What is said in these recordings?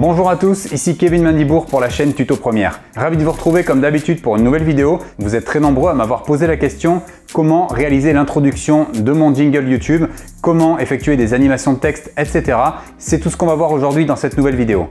Bonjour à tous, ici Kevin Mandibourg pour la chaîne Tuto Première. Ravi de vous retrouver comme d'habitude pour une nouvelle vidéo. Vous êtes très nombreux à m'avoir posé la question comment réaliser l'introduction de mon jingle YouTube, comment effectuer des animations de texte, etc. C'est tout ce qu'on va voir aujourd'hui dans cette nouvelle vidéo.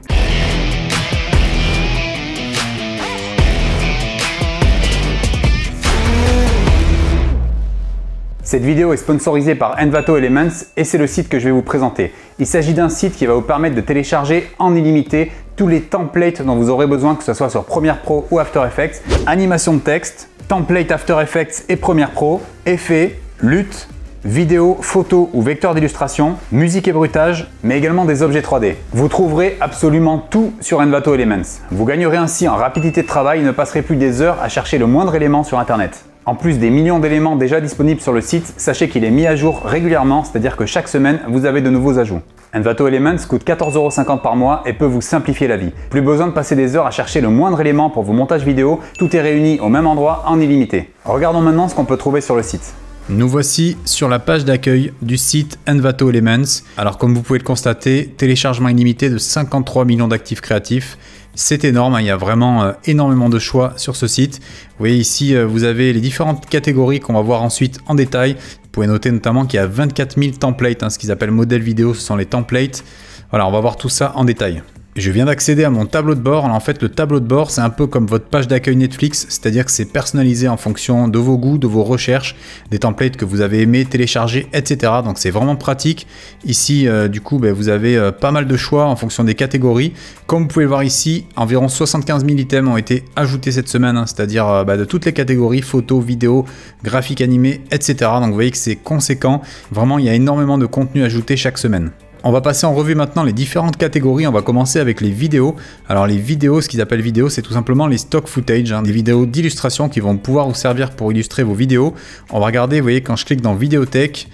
Cette vidéo est sponsorisée par Envato Elements et c'est le site que je vais vous présenter. Il s'agit d'un site qui va vous permettre de télécharger en illimité tous les templates dont vous aurez besoin, que ce soit sur Premiere Pro ou After Effects, animation de texte, template After Effects et Premiere Pro, effets, luttes, vidéo, photos ou vecteurs d'illustration, musique et bruitage, mais également des objets 3D. Vous trouverez absolument tout sur Envato Elements. Vous gagnerez ainsi en rapidité de travail et ne passerez plus des heures à chercher le moindre élément sur Internet. En plus des millions d'éléments déjà disponibles sur le site, sachez qu'il est mis à jour régulièrement, c'est-à-dire que chaque semaine, vous avez de nouveaux ajouts. Envato Elements coûte 14,50 € par mois et peut vous simplifier la vie. Plus besoin de passer des heures à chercher le moindre élément pour vos montages vidéo, tout est réuni au même endroit en illimité. Regardons maintenant ce qu'on peut trouver sur le site. Nous voici sur la page d'accueil du site Envato Elements. Alors comme vous pouvez le constater, téléchargement illimité de 53 millions d'actifs créatifs. C'est énorme, il y a vraiment énormément de choix sur ce site. Vous voyez ici, vous avez les différentes catégories qu'on va voir ensuite en détail. Vous pouvez noter notamment qu'il y a 24 000 templates, ce qu'ils appellent modèles vidéo, ce sont les templates. Voilà, on va voir tout ça en détail. Je viens d'accéder à mon tableau de bord. Alors en fait, le tableau de bord, c'est un peu comme votre page d'accueil Netflix, c'est-à-dire que c'est personnalisé en fonction de vos goûts, de vos recherches, des templates que vous avez aimés, télécharger, etc. Donc c'est vraiment pratique. Ici, du coup, vous avez pas mal de choix en fonction des catégories. Comme vous pouvez le voir ici, environ 75 000 items ont été ajoutés cette semaine, c'est-à-dire de toutes les catégories, photos, vidéos, graphiques animés, etc. Donc vous voyez que c'est conséquent. Vraiment, il y a énormément de contenu ajouté chaque semaine. On va passer en revue maintenant les différentes catégories. On va commencer avec les vidéos. Alors les vidéos, ce qu'ils appellent vidéos, c'est tout simplement les stock footage, des vidéos d'illustration qui vont pouvoir vous servir pour illustrer vos vidéos. On va regarder, vous voyez, quand je clique dans Vidéothèque,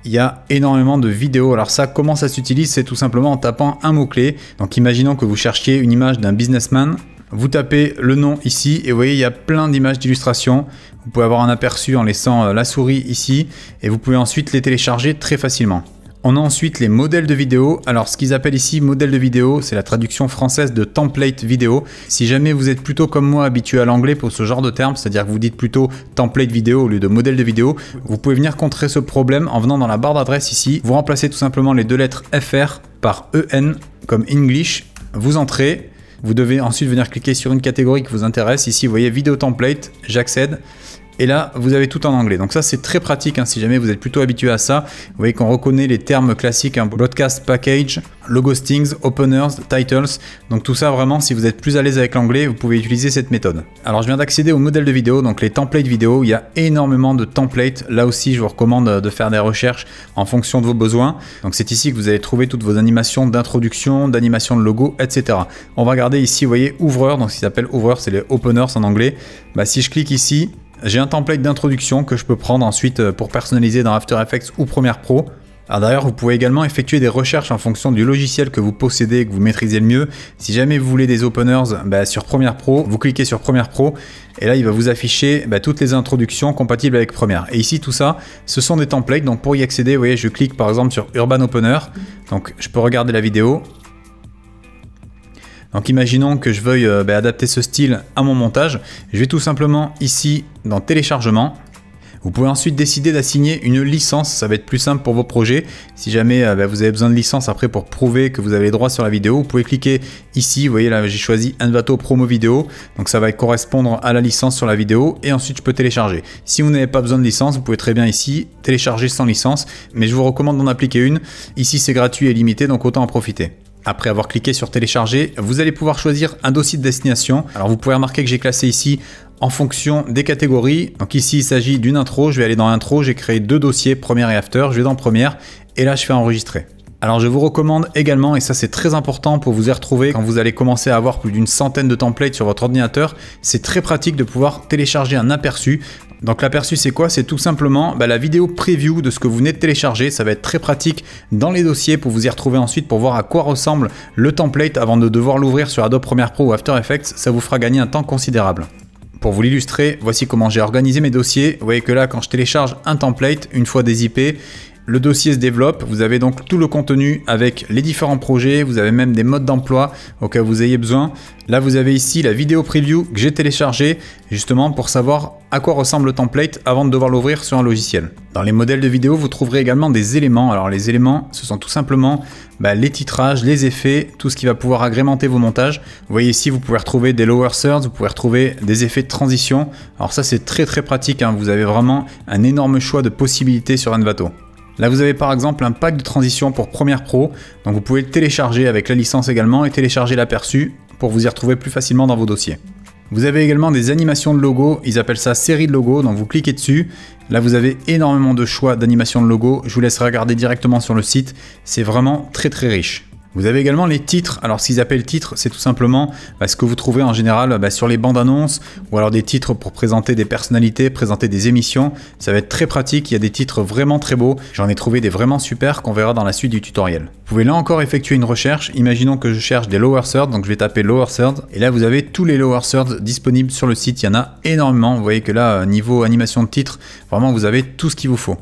il y a énormément de vidéos. Alors ça, comment ça s'utilise? C'est tout simplement en tapant un mot-clé. Donc imaginons que vous cherchiez une image d'un businessman. Vous tapez le nom ici et vous voyez, il y a plein d'images d'illustration. Vous pouvez avoir un aperçu en laissant la souris ici et vous pouvez ensuite les télécharger très facilement. On a ensuite les modèles de vidéo. Alors ce qu'ils appellent ici modèle de vidéo, c'est la traduction française de template vidéo. Si jamais vous êtes plutôt comme moi habitué à l'anglais pour ce genre de terme, c'est-à-dire que vous dites plutôt template vidéo au lieu de modèle de vidéo, vous pouvez venir contrer ce problème en venant dans la barre d'adresse ici. Vous remplacez tout simplement les deux lettres FR par EN comme English. Vous entrez. Vous devez ensuite venir cliquer sur une catégorie qui vous intéresse. Ici, vous voyez vidéo template, j'accède. Et là, vous avez tout en anglais. Donc ça, c'est très pratique si jamais vous êtes plutôt habitué à ça. Vous voyez qu'on reconnaît les termes classiques, broadcast package, logo stings, openers, titles. Donc tout ça, vraiment, si vous êtes plus à l'aise avec l'anglais, vous pouvez utiliser cette méthode. Alors, je viens d'accéder au modèle de vidéo, donc les templates vidéo. Il y a énormément de templates. Là aussi, je vous recommande de faire des recherches en fonction de vos besoins. Donc c'est ici que vous allez trouver toutes vos animations d'introduction, d'animation de logo, etc. On va regarder ici, vous voyez, ouvreur. Donc ce qui s'appelle ouvreur, c'est les openers en anglais. Si je clique ici, j'ai un template d'introduction que je peux prendre ensuite pour personnaliser dans After Effects ou Premiere Pro. Alors d'ailleurs, vous pouvez également effectuer des recherches en fonction du logiciel que vous possédez et que vous maîtrisez le mieux. Si jamais vous voulez des openers sur Premiere Pro, vous cliquez sur Premiere Pro et là, il va vous afficher toutes les introductions compatibles avec Premiere. Et ici, tout ça, ce sont des templates. Donc pour y accéder, vous voyez, je clique par exemple sur Urban Opener. Donc je peux regarder la vidéo. Donc imaginons que je veuille adapter ce style à mon montage. Je vais tout simplement ici dans téléchargement. Vous pouvez ensuite décider d'assigner une licence, ça va être plus simple pour vos projets. Si jamais vous avez besoin de licence après pour prouver que vous avez les droits sur la vidéo, vous pouvez cliquer ici, vous voyez là j'ai choisi Envato Promo Vidéo, donc ça va correspondre à la licence sur la vidéo et ensuite je peux télécharger. Si vous n'avez pas besoin de licence, vous pouvez très bien ici télécharger sans licence, mais je vous recommande d'en appliquer une. Ici c'est gratuit et limité, donc autant en profiter. Après avoir cliqué sur télécharger, vous allez pouvoir choisir un dossier de destination. Alors vous pouvez remarquer que j'ai classé ici en fonction des catégories. Donc ici il s'agit d'une intro, je vais aller dans intro, j'ai créé deux dossiers, première et after, je vais dans première et là je fais enregistrer. Alors je vous recommande également, et ça c'est très important pour vous y retrouver quand vous allez commencer à avoir plus d'une centaine de templates sur votre ordinateur, c'est très pratique de pouvoir télécharger un aperçu. Donc l'aperçu c'est quoi? C'est tout simplement la vidéo preview de ce que vous venez de télécharger. Ça va être très pratique dans les dossiers pour vous y retrouver ensuite pour voir à quoi ressemble le template avant de devoir l'ouvrir sur Adobe Premiere Pro ou After Effects. Ça vous fera gagner un temps considérable. Pour vous l'illustrer, voici comment j'ai organisé mes dossiers. Vous voyez que là, quand je télécharge un template, une fois des IP, Le dossier se développe, vous avez donc tout le contenu avec les différents projets, vous avez même des modes d'emploi au cas où vous ayez besoin. Là vous avez ici la vidéo preview que j'ai téléchargée justement pour savoir à quoi ressemble le template avant de devoir l'ouvrir sur un logiciel. Dans les modèles de vidéo vous trouverez également des éléments. Alors les éléments ce sont tout simplement les titrages, les effets, tout ce qui va pouvoir agrémenter vos montages. Vous voyez ici vous pouvez retrouver des lower thirds, vous pouvez retrouver des effets de transition. Alors ça c'est très pratique, hein. Vous avez vraiment un énorme choix de possibilités sur Envato. Là vous avez par exemple un pack de transition pour Premiere Pro, donc vous pouvez le télécharger avec la licence également et télécharger l'aperçu pour vous y retrouver plus facilement dans vos dossiers. Vous avez également des animations de logos, ils appellent ça série de logos, donc vous cliquez dessus. Là vous avez énormément de choix d'animation de logos, je vous laisserai regarder directement sur le site, c'est vraiment très riche. Vous avez également les titres. Alors ce qu'ils appellent titres, c'est tout simplement ce que vous trouvez en général sur les bandes annonces ou alors des titres pour présenter des personnalités, présenter des émissions. Ça va être très pratique, il y a des titres vraiment très beaux. J'en ai trouvé des vraiment super qu'on verra dans la suite du tutoriel. Vous pouvez là encore effectuer une recherche. Imaginons que je cherche des lower thirds, donc je vais taper lower thirds et là vous avez tous les lower thirds disponibles sur le site. Il y en a énormément. Vous voyez que là, niveau animation de titres, vraiment vous avez tout ce qu'il vous faut.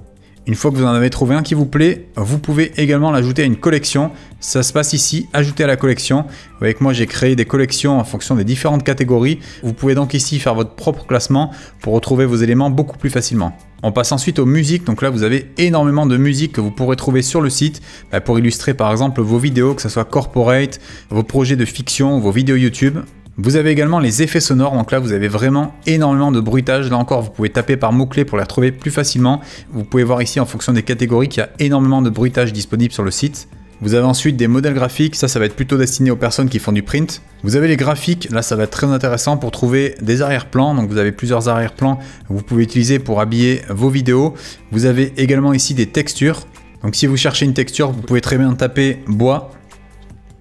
Une fois que vous en avez trouvé un qui vous plaît, vous pouvez également l'ajouter à une collection. Ça se passe ici, ajouter à la collection. Vous voyez que moi j'ai créé des collections en fonction des différentes catégories. Vous pouvez donc ici faire votre propre classement pour retrouver vos éléments beaucoup plus facilement. On passe ensuite aux musiques. Donc là vous avez énormément de musiques que vous pourrez trouver sur le site pour illustrer par exemple vos vidéos, que ce soit corporate, vos projets de fiction, vos vidéos YouTube. Vous avez également les effets sonores, donc là vous avez vraiment énormément de bruitage. Là encore vous pouvez taper par mots-clés pour les retrouver plus facilement. Vous pouvez voir ici en fonction des catégories qu'il y a énormément de bruitage disponible sur le site. Vous avez ensuite des modèles graphiques, ça va être plutôt destiné aux personnes qui font du print. Vous avez les graphiques, là ça va être très intéressant pour trouver des arrière-plans, donc vous avez plusieurs arrière-plans que vous pouvez utiliser pour habiller vos vidéos. Vous avez également ici des textures, donc si vous cherchez une texture vous pouvez très bien taper bois.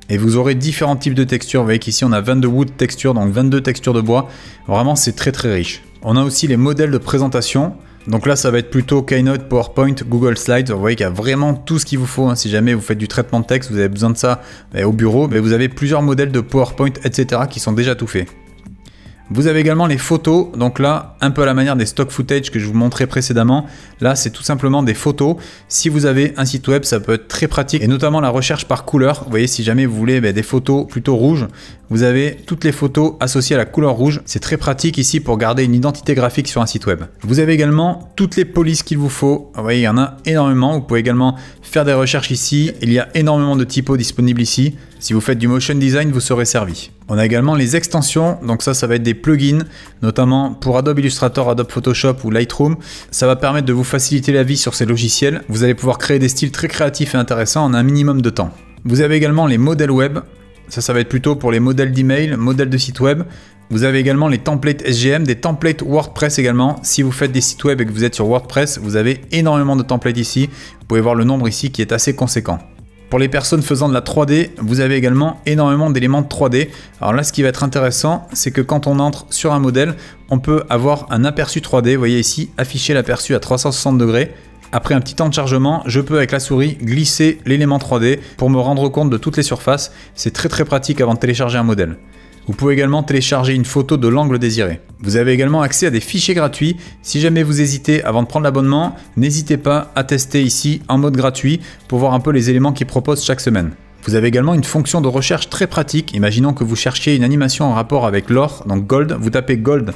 Et vous aurez différents types de textures. Vous voyez qu'ici on a 22 wood textures, donc 22 textures de bois. Vraiment c'est très riche. On a aussi les modèles de présentation. Donc là ça va être plutôt Keynote, PowerPoint, Google Slides. Vous voyez qu'il y a vraiment tout ce qu'il vous faut. Si jamais vous faites du traitement de texte, vous avez besoin de ça au bureau. Mais vous avez plusieurs modèles de PowerPoint, etc. qui sont déjà tout faits. Vous avez également les photos, donc là, un peu à la manière des stock footage que je vous montrais précédemment. Là, c'est tout simplement des photos. Si vous avez un site web, ça peut être très pratique, et notamment la recherche par couleur. Vous voyez, si jamais vous voulez des photos plutôt rouges, vous avez toutes les photos associées à la couleur rouge. C'est très pratique ici pour garder une identité graphique sur un site web. Vous avez également toutes les polices qu'il vous faut. Vous voyez, il y en a énormément. Vous pouvez également faire des recherches ici. Il y a énormément de typos disponibles ici. Si vous faites du motion design, vous serez servi. On a également les extensions, donc ça va être des plugins, notamment pour Adobe Illustrator, Adobe Photoshop ou Lightroom. Ça va permettre de vous faciliter la vie sur ces logiciels. Vous allez pouvoir créer des styles très créatifs et intéressants en un minimum de temps. Vous avez également les modèles web. Ça va être plutôt pour les modèles d'email, modèles de site web. Vous avez également les templates SGM, des templates WordPress également. Si vous faites des sites web et que vous êtes sur WordPress, vous avez énormément de templates ici. Vous pouvez voir le nombre ici qui est assez conséquent. Pour les personnes faisant de la 3D, vous avez également énormément d'éléments de 3D. Alors là, ce qui va être intéressant, c'est que quand on entre sur un modèle, on peut avoir un aperçu 3D. Vous voyez ici, afficher l'aperçu à 360 degrés. Après un petit temps de chargement, je peux avec la souris glisser l'élément 3D pour me rendre compte de toutes les surfaces. C'est très pratique avant de télécharger un modèle. Vous pouvez également télécharger une photo de l'angle désiré. Vous avez également accès à des fichiers gratuits. Si jamais vous hésitez avant de prendre l'abonnement, n'hésitez pas à tester ici en mode gratuit pour voir un peu les éléments qu'ils proposent chaque semaine. Vous avez également une fonction de recherche très pratique. Imaginons que vous cherchiez une animation en rapport avec l'or, donc Gold. Vous tapez Gold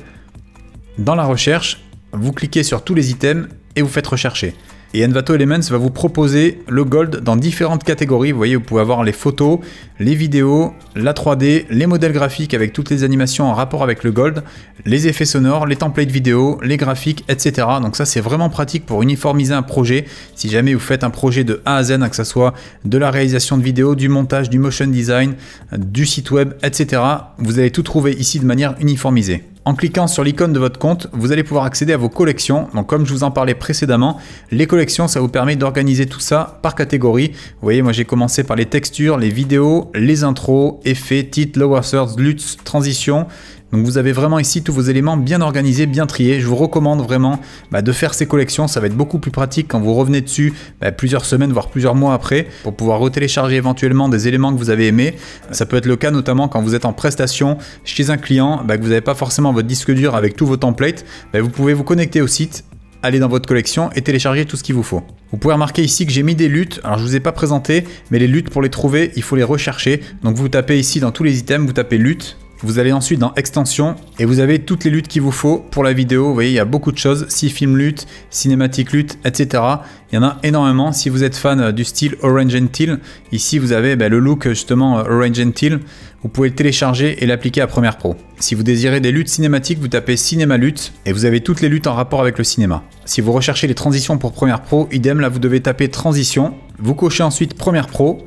dans la recherche, vous cliquez sur tous les items et vous faites rechercher. Et Envato Elements va vous proposer le Gold dans différentes catégories. Vous voyez, vous pouvez avoir les photos, les vidéos, la 3D, les modèles graphiques avec toutes les animations en rapport avec le Gold, les effets sonores, les templates vidéo, les graphiques, etc. Donc ça, c'est vraiment pratique pour uniformiser un projet. Si jamais vous faites un projet de A à Z, que ce soit de la réalisation de vidéos, du montage, du motion design, du site web, etc. Vous allez tout trouver ici de manière uniformisée. En cliquant sur l'icône de votre compte, vous allez pouvoir accéder à vos collections. Donc comme je vous en parlais précédemment, les collections, ça vous permet d'organiser tout ça par catégorie. Vous voyez, moi j'ai commencé par les textures, les vidéos, les intros, effets, titres, lower thirds, LUTs, transitions. Donc vous avez vraiment ici tous vos éléments bien organisés, bien triés. Je vous recommande vraiment de faire ces collections. Ça va être beaucoup plus pratique quand vous revenez dessus plusieurs semaines, voire plusieurs mois après, pour pouvoir retélécharger éventuellement des éléments que vous avez aimés. Ça peut être le cas notamment quand vous êtes en prestation chez un client, que vous n'avez pas forcément votre disque dur avec tous vos templates. Vous pouvez vous connecter au site aller dans votre collection et télécharger tout ce qu'il vous faut. Vous pouvez remarquer ici que j'ai mis des luttes. Alors je ne vous ai pas présenté, mais les luttes, pour les trouver, il faut les rechercher. Donc vous tapez ici dans tous les items, vous tapez lutte. Vous allez ensuite dans extension et vous avez toutes les luttes qu'il vous faut pour la vidéo. Vous voyez, il y a beaucoup de choses. 6 films lutte, cinématique lutte, etc. Il y en a énormément. Si vous êtes fan du style Orange and Teal, ici vous avez le look justement Orange and Teal. Vous pouvez le télécharger et l'appliquer à Premiere Pro. Si vous désirez des luttes cinématiques, vous tapez cinéma lutte et vous avez toutes les luttes en rapport avec le cinéma. Si vous recherchez les transitions pour Premiere Pro, idem, là vous devez taper transition. Vous cochez ensuite Premiere Pro.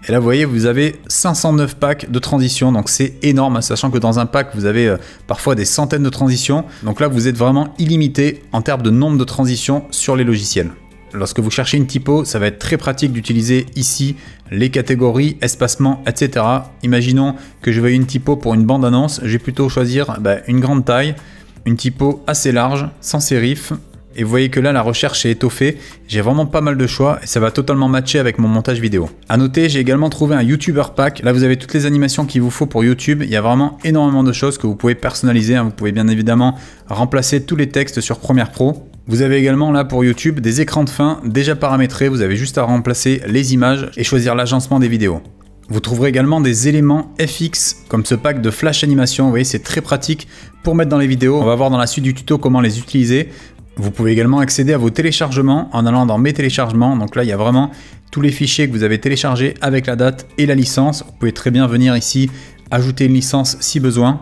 Et là, vous voyez, vous avez 509 packs de transitions, donc c'est énorme, sachant que dans un pack, vous avez parfois des centaines de transitions. Donc là, vous êtes vraiment illimité en termes de nombre de transitions sur les logiciels. Lorsque vous cherchez une typo, ça va être très pratique d'utiliser ici les catégories, espacement, etc. Imaginons que je veuille une typo pour une bande-annonce, je vais plutôt choisir une grande taille, une typo assez large, sans sérif. Et vous voyez que là, la recherche est étoffée. J'ai vraiment pas mal de choix et ça va totalement matcher avec mon montage vidéo. À noter, j'ai également trouvé un YouTuber Pack. Là, vous avez toutes les animations qu'il vous faut pour YouTube. Il y a vraiment énormément de choses que vous pouvez personnaliser. Vous pouvez bien évidemment remplacer tous les textes sur Premiere Pro. Vous avez également là pour YouTube des écrans de fin déjà paramétrés. Vous avez juste à remplacer les images et choisir l'agencement des vidéos. Vous trouverez également des éléments FX comme ce pack de flash animation. Vous voyez, c'est très pratique pour mettre dans les vidéos. On va voir dans la suite du tuto comment les utiliser. Vous pouvez également accéder à vos téléchargements en allant dans mes téléchargements. Donc là, il y a vraiment tous les fichiers que vous avez téléchargés avec la date et la licence. Vous pouvez très bien venir ici ajouter une licence si besoin.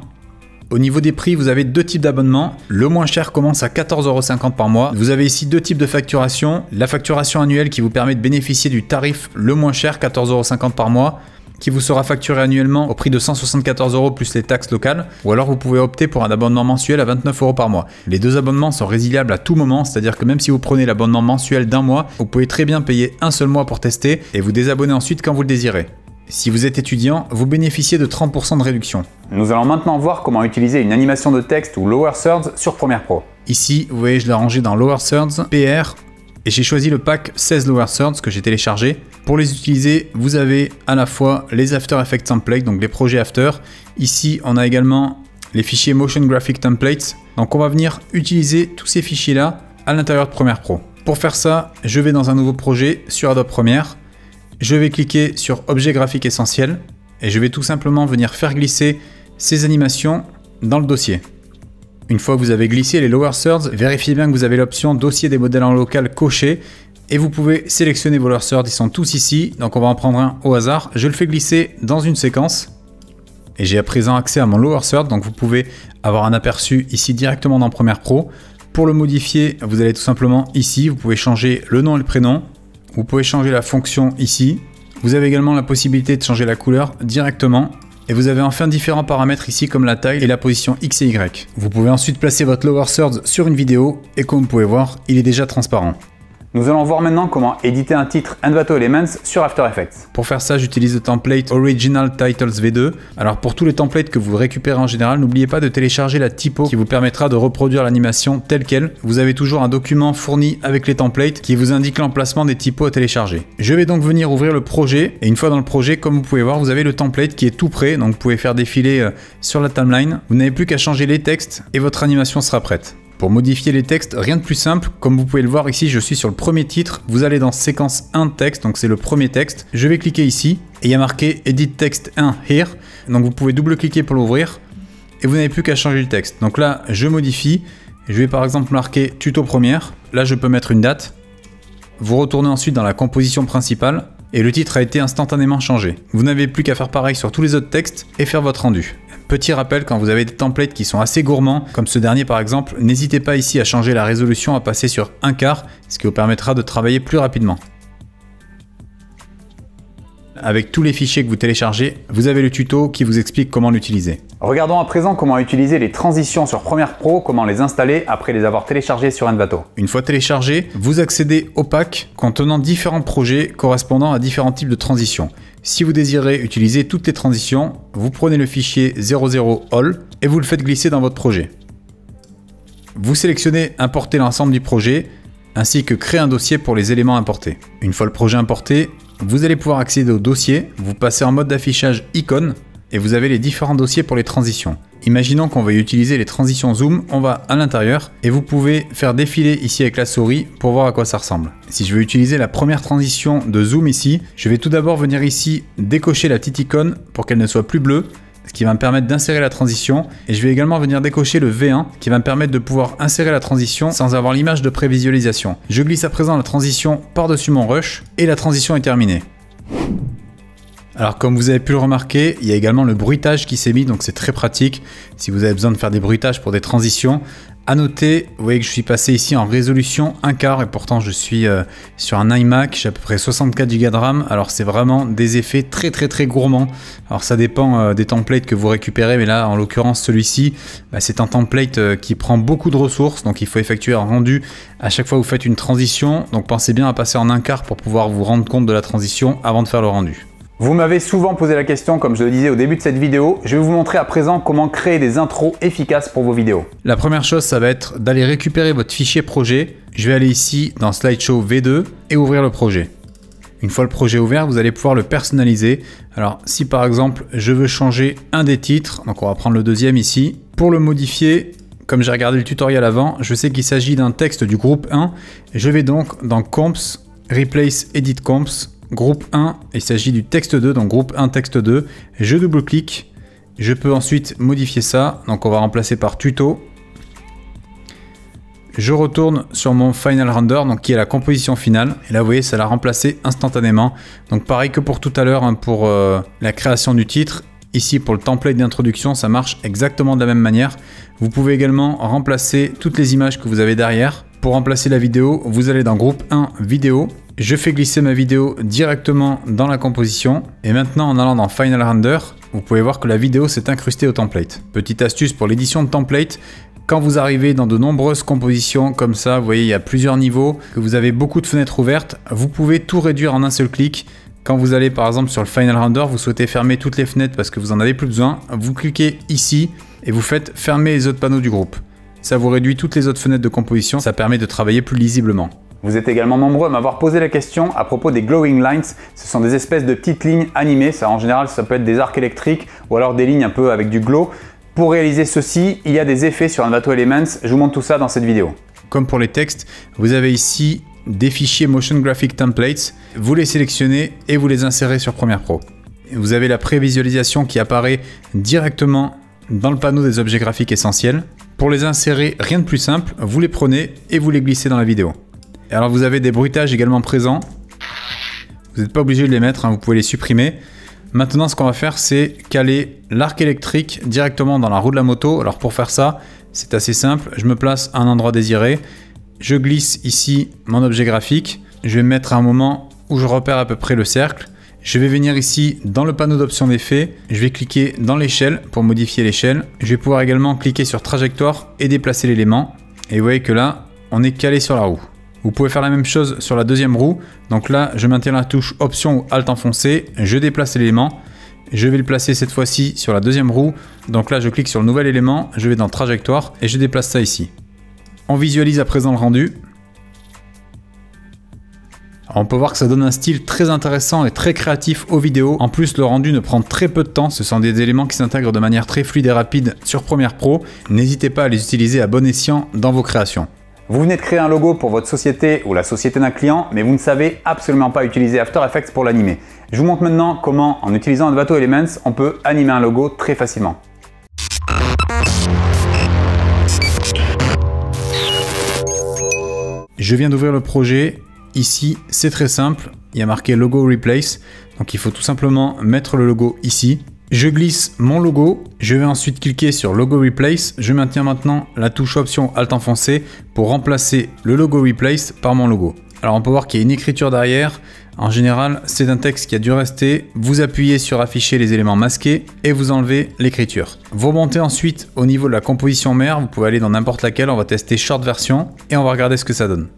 Au niveau des prix, vous avez deux types d'abonnements. Le moins cher commence à 14,50 € par mois. Vous avez ici deux types de facturation. La facturation annuelle qui vous permet de bénéficier du tarif le moins cher, 14,50 € par mois, qui vous sera facturé annuellement au prix de 174 € plus les taxes locales, ou alors vous pouvez opter pour un abonnement mensuel à 29 € par mois. Les deux abonnements sont résiliables à tout moment, c'est-à-dire que même si vous prenez l'abonnement mensuel d'un mois, vous pouvez très bien payer un seul mois pour tester et vous désabonner ensuite quand vous le désirez. Si vous êtes étudiant, vous bénéficiez de 30% de réduction. Nous allons maintenant voir comment utiliser une animation de texte ou Lower Thirds sur Premiere Pro. Ici, vous voyez, je l'ai rangé dans Lower Thirds, PR, et j'ai choisi le pack 16 Lower Thirds que j'ai téléchargé. Pour les utiliser, vous avez à la fois les After Effects Templates, donc les projets After. Ici, on a également les fichiers Motion Graphic Templates. Donc on va venir utiliser tous ces fichiers-là à l'intérieur de Premiere Pro. Pour faire ça, je vais dans un nouveau projet sur Adobe Premiere. Je vais cliquer sur Objet graphique essentiel et je vais tout simplement venir faire glisser ces animations dans le dossier. Une fois que vous avez glissé les Lower Thirds, vérifiez bien que vous avez l'option Dossier des modèles en local coché et vous pouvez sélectionner vos Lower Thirds, ils sont tous ici, donc on va en prendre un au hasard. Je le fais glisser dans une séquence et j'ai à présent accès à mon Lower Third, donc vous pouvez avoir un aperçu ici directement dans Premiere Pro. Pour le modifier, vous allez tout simplement ici, vous pouvez changer le nom et le prénom, vous pouvez changer la fonction ici, vous avez également la possibilité de changer la couleur directement. Et vous avez enfin différents paramètres ici comme la taille et la position X et Y. Vous pouvez ensuite placer votre Lower Thirds sur une vidéo et comme vous pouvez voir, il est déjà transparent. Nous allons voir maintenant comment éditer un titre Envato Elements sur After Effects. Pour faire ça, j'utilise le template Original Titles V2. Alors pour tous les templates que vous récupérez en général, n'oubliez pas de télécharger la typo qui vous permettra de reproduire l'animation telle quelle. Vous avez toujours un document fourni avec les templates qui vous indique l'emplacement des typos à télécharger. Je vais donc venir ouvrir le projet et une fois dans le projet, comme vous pouvez voir, vous avez le template qui est tout prêt. Donc vous pouvez faire défiler sur la timeline. Vous n'avez plus qu'à changer les textes et votre animation sera prête. Pour modifier les textes, rien de plus simple. Comme vous pouvez le voir ici, je suis sur le premier titre. Vous allez dans séquence 1 texte, donc c'est le premier texte. Je vais cliquer ici et il y a marqué Edit Text 1 Here. Donc vous pouvez double-cliquer pour l'ouvrir et vous n'avez plus qu'à changer le texte. Donc là, je modifie. Je vais par exemple marquer Tuto Premiere. Là, je peux mettre une date. Vous retournez ensuite dans la composition principale et le titre a été instantanément changé. Vous n'avez plus qu'à faire pareil sur tous les autres textes et faire votre rendu. Petit rappel, quand vous avez des templates qui sont assez gourmands, comme ce dernier par exemple, n'hésitez pas ici à changer la résolution, à passer sur 1/4, ce qui vous permettra de travailler plus rapidement. Avec tous les fichiers que vous téléchargez, vous avez le tuto qui vous explique comment l'utiliser. Regardons à présent comment utiliser les transitions sur Premiere Pro, comment les installer après les avoir téléchargées sur Envato. Une fois téléchargés, vous accédez au pack contenant différents projets correspondant à différents types de transitions. Si vous désirez utiliser toutes les transitions, vous prenez le fichier 00 all et vous le faites glisser dans votre projet. Vous sélectionnez Importer l'ensemble du projet ainsi que créer un dossier pour les éléments importés. Une fois le projet importé, vous allez pouvoir accéder au dossier, vous passez en mode d'affichage icône et vous avez les différents dossiers pour les transitions. Imaginons qu'on veuille utiliser les transitions zoom, on va à l'intérieur et vous pouvez faire défiler ici avec la souris pour voir à quoi ça ressemble. Si je veux utiliser la première transition de zoom ici, je vais tout d'abord venir ici décocher la petite icône pour qu'elle ne soit plus bleue, ce qui va me permettre d'insérer la transition, et je vais également venir décocher le V1 qui va me permettre de pouvoir insérer la transition sans avoir l'image de prévisualisation. Je glisse à présent la transition par-dessus mon rush et la transition est terminée. Alors comme vous avez pu le remarquer, il y a également le bruitage qui s'est mis, donc c'est très pratique si vous avez besoin de faire des bruitages pour des transitions. À noter, vous voyez que je suis passé ici en résolution 1/4 et pourtant je suis sur un iMac, j'ai à peu près 64 Go de RAM, alors c'est vraiment des effets très gourmands. Alors ça dépend des templates que vous récupérez, mais là en l'occurrence celui-ci, c'est un template qui prend beaucoup de ressources, donc il faut effectuer un rendu à chaque fois que vous faites une transition, donc pensez bien à passer en 1/4 pour pouvoir vous rendre compte de la transition avant de faire le rendu. Vous m'avez souvent posé la question, comme je le disais au début de cette vidéo, je vais vous montrer à présent comment créer des intros efficaces pour vos vidéos. La première chose, ça va être d'aller récupérer votre fichier projet. Je vais aller ici dans Slideshow V2 et ouvrir le projet. Une fois le projet ouvert, vous allez pouvoir le personnaliser. Alors si par exemple, je veux changer un des titres, donc on va prendre le deuxième ici. Pour le modifier, comme j'ai regardé le tutoriel avant, je sais qu'il s'agit d'un texte du groupe 1. Je vais donc dans Comps, Replace Edit Comps, groupe 1, il s'agit du texte 2, donc groupe 1 texte 2, je double-clique, je peux ensuite modifier ça, donc on va remplacer par tuto. Je retourne sur mon Final Render, donc qui est la composition finale, et là vous voyez ça l'a remplacé instantanément. Donc pareil que pour tout à l'heure pour la création du titre, ici pour le template d'introduction ça marche exactement de la même manière. Vous pouvez également remplacer toutes les images que vous avez derrière. Pour remplacer la vidéo, vous allez dans groupe 1 vidéo. Je fais glisser ma vidéo directement dans la composition. Et maintenant, en allant dans Final Render, vous pouvez voir que la vidéo s'est incrustée au template. Petite astuce pour l'édition de template, quand vous arrivez dans de nombreuses compositions comme ça, vous voyez, il y a plusieurs niveaux, que vous avez beaucoup de fenêtres ouvertes, vous pouvez tout réduire en un seul clic. Quand vous allez par exemple sur le Final Render, vous souhaitez fermer toutes les fenêtres parce que vous n'en avez plus besoin, vous cliquez ici et vous faites fermer les autres panneaux du groupe. Ça vous réduit toutes les autres fenêtres de composition, ça permet de travailler plus lisiblement. Vous êtes également nombreux à m'avoir posé la question à propos des glowing lines. Ce sont des espèces de petites lignes animées. Ça, en général, ça peut être des arcs électriques ou alors des lignes un peu avec du glow. Pour réaliser ceci, il y a des effets sur Envato Elements. Je vous montre tout ça dans cette vidéo. Comme pour les textes, vous avez ici des fichiers Motion Graphic Templates. Vous les sélectionnez et vous les insérez sur Premiere Pro. Vous avez la prévisualisation qui apparaît directement dans le panneau des objets graphiques essentiels. Pour les insérer, rien de plus simple, vous les prenez et vous les glissez dans la vidéo. Et alors vous avez des bruitages également présents. Vous n'êtes pas obligé de les mettre, vous pouvez les supprimer. Maintenant, ce qu'on va faire, c'est caler l'arc électrique directement dans la roue de la moto. Alors pour faire ça, c'est assez simple. Je me place à un endroit désiré. Je glisse ici mon objet graphique. Je vais me mettre à un moment où je repère à peu près le cercle. Je vais venir ici dans le panneau d'options d'effets, je vais cliquer dans l'échelle pour modifier l'échelle. Je vais pouvoir également cliquer sur trajectoire et déplacer l'élément. Et vous voyez que là, on est calé sur la roue. Vous pouvez faire la même chose sur la deuxième roue. Donc là, je maintiens la touche option ou alt enfoncé, je déplace l'élément. Je vais le placer cette fois-ci sur la deuxième roue. Donc là, je clique sur le nouvel élément, je vais dans trajectoire et je déplace ça ici. On visualise à présent le rendu. On peut voir que ça donne un style très intéressant et très créatif aux vidéos. En plus, le rendu ne prend très peu de temps. Ce sont des éléments qui s'intègrent de manière très fluide et rapide sur Premiere Pro. N'hésitez pas à les utiliser à bon escient dans vos créations. Vous venez de créer un logo pour votre société ou la société d'un client, mais vous ne savez absolument pas utiliser After Effects pour l'animer. Je vous montre maintenant comment, en utilisant Envato Elements, on peut animer un logo très facilement. Je viens d'ouvrir le projet. Ici, c'est très simple, il y a marqué Logo Replace, donc il faut tout simplement mettre le logo ici. Je glisse mon logo, je vais ensuite cliquer sur Logo Replace, je maintiens maintenant la touche Option Alt enfoncé pour remplacer le logo Replace par mon logo. Alors on peut voir qu'il y a une écriture derrière, en général c'est un texte qui a dû rester, vous appuyez sur Afficher les éléments masqués et vous enlevez l'écriture. Vous remontez ensuite au niveau de la composition mère, vous pouvez aller dans n'importe laquelle, on va tester Short Version et on va regarder ce que ça donne.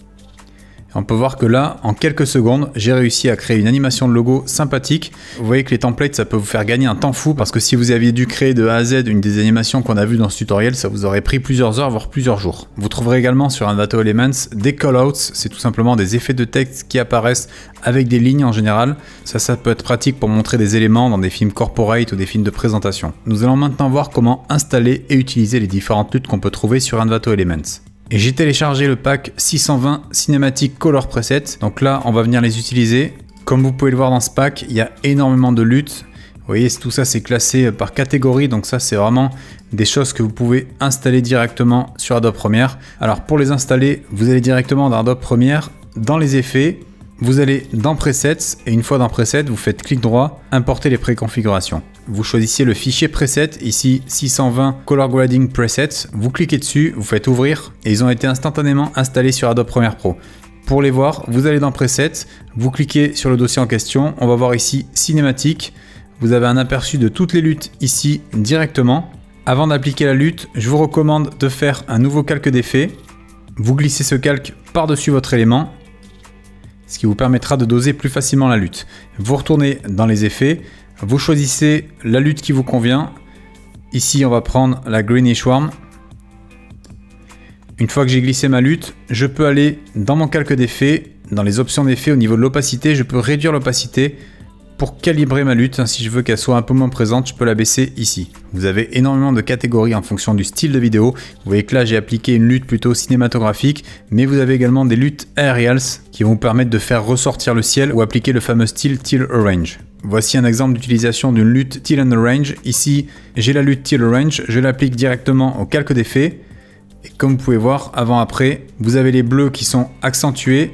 On peut voir que là, en quelques secondes, j'ai réussi à créer une animation de logo sympathique. Vous voyez que les templates, ça peut vous faire gagner un temps fou parce que si vous aviez dû créer de A à Z une des animations qu'on a vues dans ce tutoriel, ça vous aurait pris plusieurs heures, voire plusieurs jours. Vous trouverez également sur Envato Elements des callouts, c'est tout simplement des effets de texte qui apparaissent avec des lignes en général. Ça peut être pratique pour montrer des éléments dans des films corporate ou des films de présentation. Nous allons maintenant voir comment installer et utiliser les différentes luttes qu'on peut trouver sur Envato Elements. Et j'ai téléchargé le pack 620 Cinematic Color Presets. Donc là, on va venir les utiliser. Comme vous pouvez le voir dans ce pack, il y a énormément de luttes. Vous voyez, tout ça c'est classé par catégorie. Donc ça, c'est vraiment des choses que vous pouvez installer directement sur Adobe Premiere. Alors pour les installer, vous allez directement dans Adobe Premiere, dans les effets. Vous allez dans Presets et une fois dans Presets, vous faites clic droit, importer les préconfigurations. Vous choisissez le fichier Preset, ici 620 Color Grading Presets. Vous cliquez dessus, vous faites ouvrir et ils ont été instantanément installés sur Adobe Premiere Pro. Pour les voir, vous allez dans Presets, vous cliquez sur le dossier en question. On va voir ici Cinématique. Vous avez un aperçu de toutes les luttes ici directement. Avant d'appliquer la lutte, je vous recommande de faire un nouveau calque d'effet. Vous glissez ce calque par-dessus votre élément, ce qui vous permettra de doser plus facilement la lutte. Vous retournez dans les effets, vous choisissez la lutte qui vous convient. Ici, on va prendre la Greenish Worm. Une fois que j'ai glissé ma lutte, je peux aller dans mon calque d'effet, dans les options d'effet au niveau de l'opacité, je peux réduire l'opacité pour calibrer ma lutte. Si je veux qu'elle soit un peu moins présente, je peux la baisser ici. Vous avez énormément de catégories en fonction du style de vidéo. Vous voyez que là, j'ai appliqué une lutte plutôt cinématographique, mais vous avez également des luttes aerials qui vont vous permettre de faire ressortir le ciel ou appliquer le fameux style Teal Orange. Voici un exemple d'utilisation d'une lutte Teal and Orange. Ici, j'ai la lutte Teal Orange, je l'applique directement au calque d'effet. Et comme vous pouvez voir, avant-après, vous avez les bleus qui sont accentués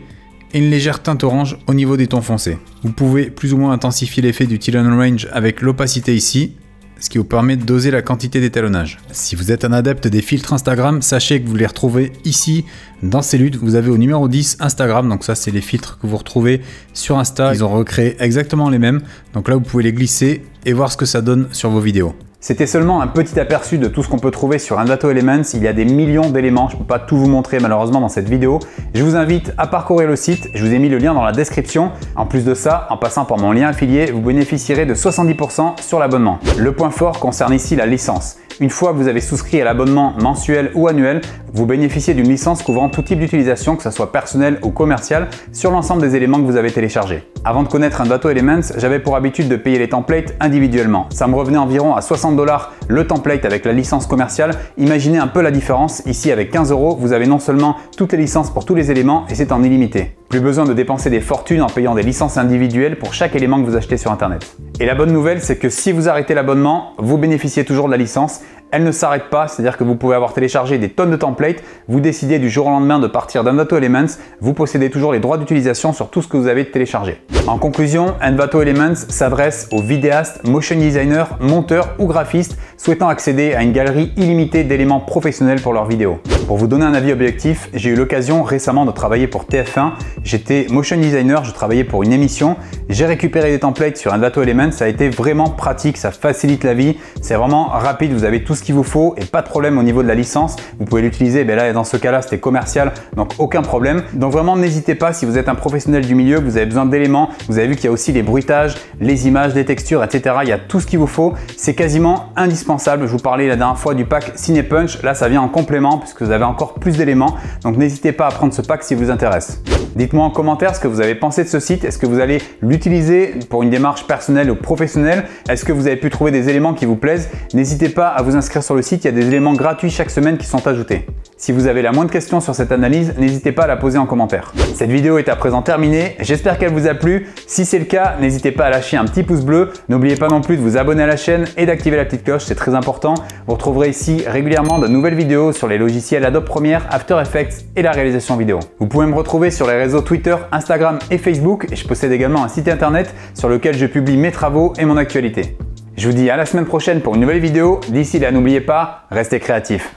et une légère teinte orange au niveau des tons foncés. Vous pouvez plus ou moins intensifier l'effet du Teal and Orange avec l'opacité ici, ce qui vous permet de doser la quantité d'étalonnage. Si vous êtes un adepte des filtres Instagram, sachez que vous les retrouvez ici dans ces luttes. Vous avez au numéro 10 Instagram, donc ça c'est les filtres que vous retrouvez sur Insta. Ils ont recréé exactement les mêmes, donc là vous pouvez les glisser et voir ce que ça donne sur vos vidéos. C'était seulement un petit aperçu de tout ce qu'on peut trouver sur Envato Elements. Il y a des millions d'éléments, je ne peux pas tout vous montrer malheureusement dans cette vidéo. Je vous invite à parcourir le site, je vous ai mis le lien dans la description. En plus de ça, en passant par mon lien affilié, vous bénéficierez de 70% sur l'abonnement. Le point fort concerne ici la licence. Une fois que vous avez souscrit à l'abonnement mensuel ou annuel, vous bénéficiez d'une licence couvrant tout type d'utilisation, que ce soit personnel ou commercial, sur l'ensemble des éléments que vous avez téléchargés. Avant de connaître Envato Elements, j'avais pour habitude de payer les templates individuellement. Ça me revenait environ à 60 $ le template avec la licence commerciale. Imaginez un peu la différence. Ici, avec 15 €, vous avez non seulement toutes les licences pour tous les éléments et c'est en illimité. Plus besoin de dépenser des fortunes en payant des licences individuelles pour chaque élément que vous achetez sur Internet. Et la bonne nouvelle, c'est que si vous arrêtez l'abonnement, vous bénéficiez toujours de la licence. Elle ne s'arrête pas, c'est-à-dire que vous pouvez avoir téléchargé des tonnes de templates, vous décidez du jour au lendemain de partir d'Envato Elements, vous possédez toujours les droits d'utilisation sur tout ce que vous avez téléchargé. En conclusion, Envato Elements s'adresse aux vidéastes, motion designers, monteurs ou graphistes souhaitant accéder à une galerie illimitée d'éléments professionnels pour leurs vidéos. Pour vous donner un avis objectif, j'ai eu l'occasion récemment de travailler pour TF1. J'étais motion designer, je travaillais pour une émission. J'ai récupéré des templates sur Envato Elements, ça a été vraiment pratique, ça facilite la vie, c'est vraiment rapide, vous avez tout ce qu'il vous faut et pas de problème au niveau de la licence. Vous pouvez l'utiliser, là dans ce cas-là c'était commercial, donc aucun problème. Donc vraiment n'hésitez pas si vous êtes un professionnel du milieu, que vous avez besoin d'éléments, vous avez vu qu'il y a aussi les bruitages, les images, les textures, etc. Il y a tout ce qu'il vous faut, c'est quasiment indispensable. Je vous parlais la dernière fois du pack Cinepunch, là ça vient en complément puisque vous avez encore plus d'éléments, donc n'hésitez pas à prendre ce pack si vous intéresse. Dites-moi en commentaire ce que vous avez pensé de ce site, est-ce que vous allez l'utiliser pour une démarche personnelle ou professionnelle, est-ce que vous avez pu trouver des éléments qui vous plaisent? N'hésitez pas à vous inscrire sur le site, il y a des éléments gratuits chaque semaine qui sont ajoutés. Si vous avez la moindre question sur cette analyse, n'hésitez pas à la poser en commentaire. Cette vidéo est à présent terminée, j'espère qu'elle vous a plu. Si c'est le cas, n'hésitez pas à lâcher un petit pouce bleu. N'oubliez pas non plus de vous abonner à la chaîne et d'activer la petite cloche, c'est très important. Vous retrouverez ici régulièrement de nouvelles vidéos sur les logiciels Adobe Premiere, After Effects et la réalisation vidéo. Vous pouvez me retrouver sur les réseaux Twitter, Instagram et Facebook et je possède également un site internet sur lequel je publie mes travaux et mon actualité. Je vous dis à la semaine prochaine pour une nouvelle vidéo. D'ici là, n'oubliez pas, restez créatifs.